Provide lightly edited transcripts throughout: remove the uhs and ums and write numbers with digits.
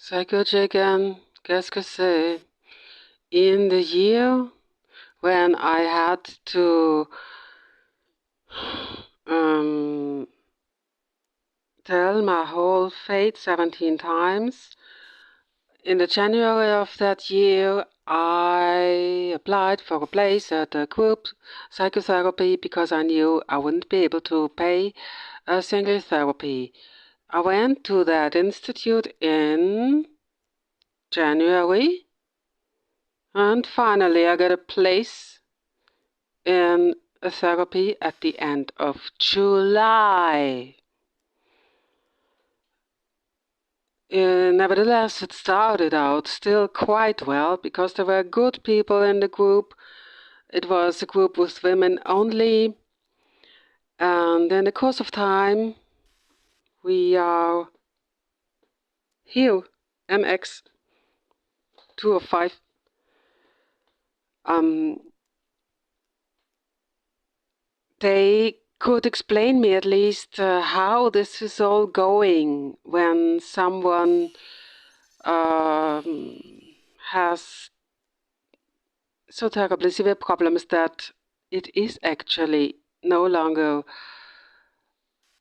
Psychochicken, qu'est-ce que c'est? In the year when I had to tell my whole fate 17 times, in the January of that year, I applied for a place at a group psychotherapy because I knew I wouldn't be able to pay a single therapy. I went to that institute in January, and finally I got a place in a therapy at the end of July. Nevertheless, it started out still quite well because there were good people in the group. It was a group with women only, and in the course of time, we are here, MX 205. They could explain me at least how this is all going when someone has so terribly severe problems that it is actually no longer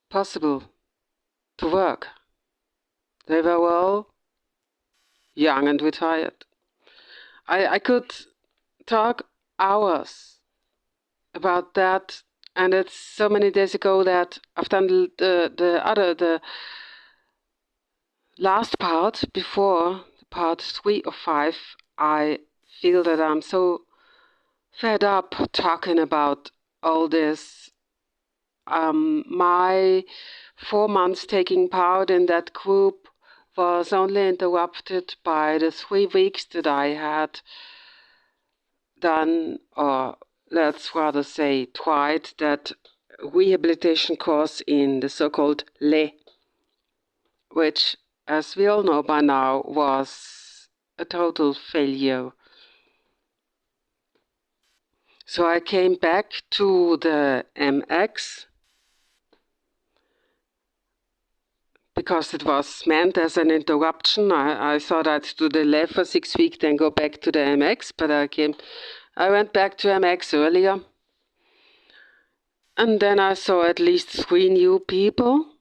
possible to work. They were all young and retired. I could talk hours about that, and it's so many days ago that I've done the last part before part 3 or 5. I feel that I'm so fed up talking about all this. My 4 months taking part in that group was only interrupted by the 3 weeks that I had done, or let's rather say tried, that rehabilitation course in the so-called LE, which, as we all know by now, was a total failure. So I came back to the MX because it was meant as an interruption. I thought I'd do the LE for 6 weeks, then go back to the MX, but I went back to MX earlier. And then I saw at least 3 new people.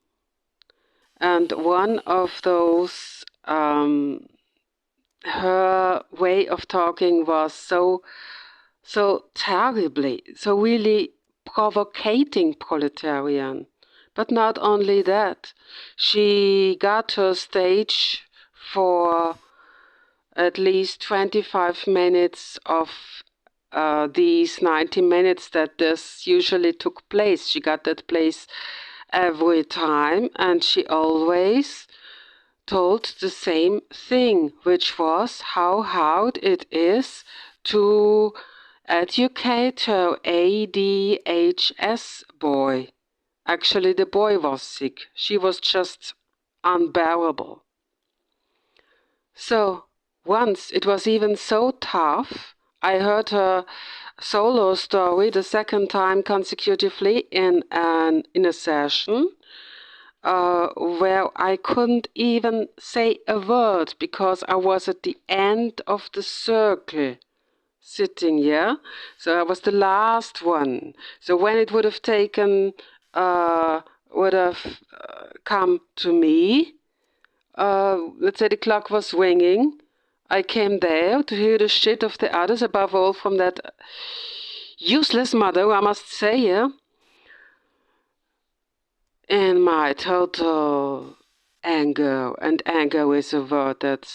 And one of those, her way of talking was so terribly, so really provocating proletarian. But not only that, she got her stage for at least 25 minutes of these 90 minutes that this usually took place. She got that place every time, and she always told the same thing, which was how hard it is to educate her ADHS boy. Actually, the boy was sick. She was just unbearable. So, once it was even so tough, I heard her solo story the second time consecutively in a session where I couldn't even say a word because I was at the end of the circle sitting here. So I was the last one. So when it would have taken, would have come to me, let's say the clock was ringing, I came there to hear the shit of the others, above all from that useless mother, I must say, yeah. In my total anger, and anger is a word that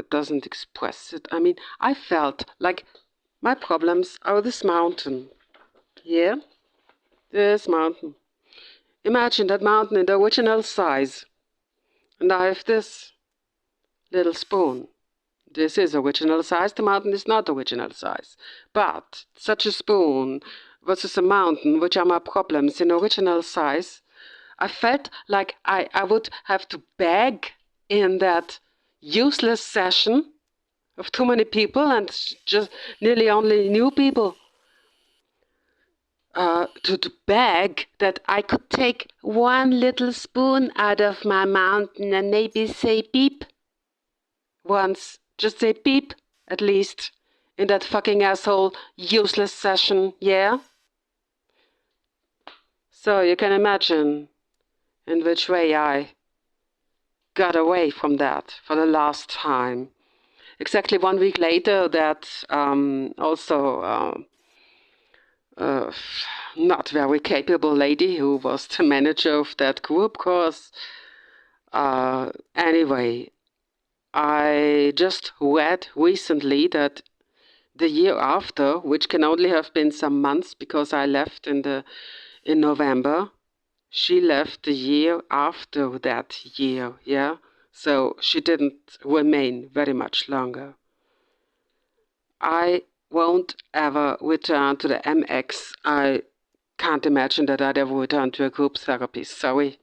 doesn't express it. I mean, I felt like my problems are this mountain. Yeah? This mountain. Imagine that mountain in the original size. And I have this little spoon. This is original size. The mountain is not original size. But such a spoon versus a mountain, which are my problems in original size, I felt like I would have to beg in that useless session of too many people and just nearly only new people to beg that I could take one little spoon out of my mountain and maybe say beep. once just say beep, at least, in that fucking asshole useless session, yeah? So you can imagine in which way I got away from that for the last time. Exactly 1 week later, that not very capable lady who was the manager of that group course. Anyway, I just read recently that the year after, which can only have been some months because I left in November, she left the year after that year, yeah? So she didn't remain very much longer. I won't ever return to the MX. I can't imagine that I'd ever return to a group therapy. Sorry.